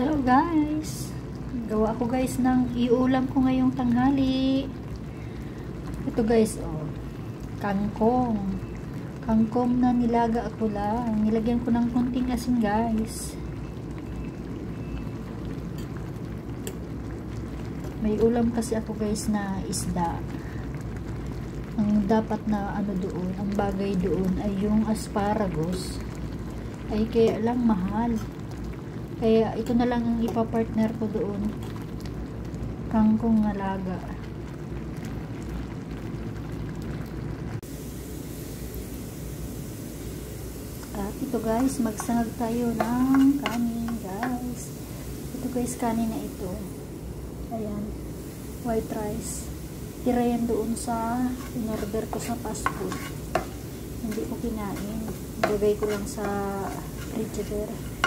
Hello guys, gawa ko guys ng iulam ko ngayong tanghali. Ito guys, oh, kangkong na nilaga ako lang, nilagyan ko ng konting asin guys. May ulam kasi ako guys na isda. Ang dapat na ano doon, ang bagay doon ay yung asparagus, ay kaya lang mahal. Kaya ito na lang ang ipapartner ko doon, kangkong na laga. At ito guys, magsangag tayo ng kanin guys. Ito guys, kanin na ito. Ayan, white rice. Tira yan doon sa in-order ko sa fast food. Hindi ko kinain. Ibigay ko lang sa frigidaire.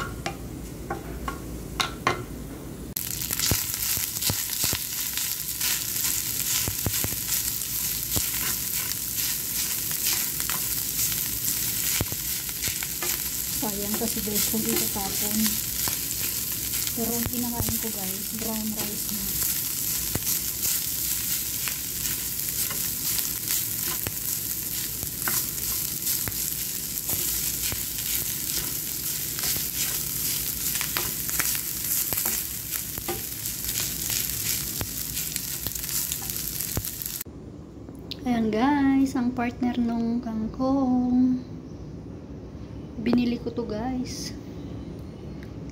Sayang kasi guys kung itatapon. Pero ang kinakain ko guys, brown rice na. Ayan guys, ang partner nung kangkong. Binili ko to guys.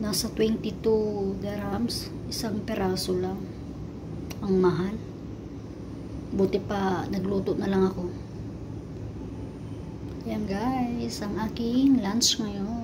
Nasa 22 dirhams. Isang peraso lang. Ang mahal. Buti pa nagluto na lang ako. Ayan guys, ang aking lunch ngayon.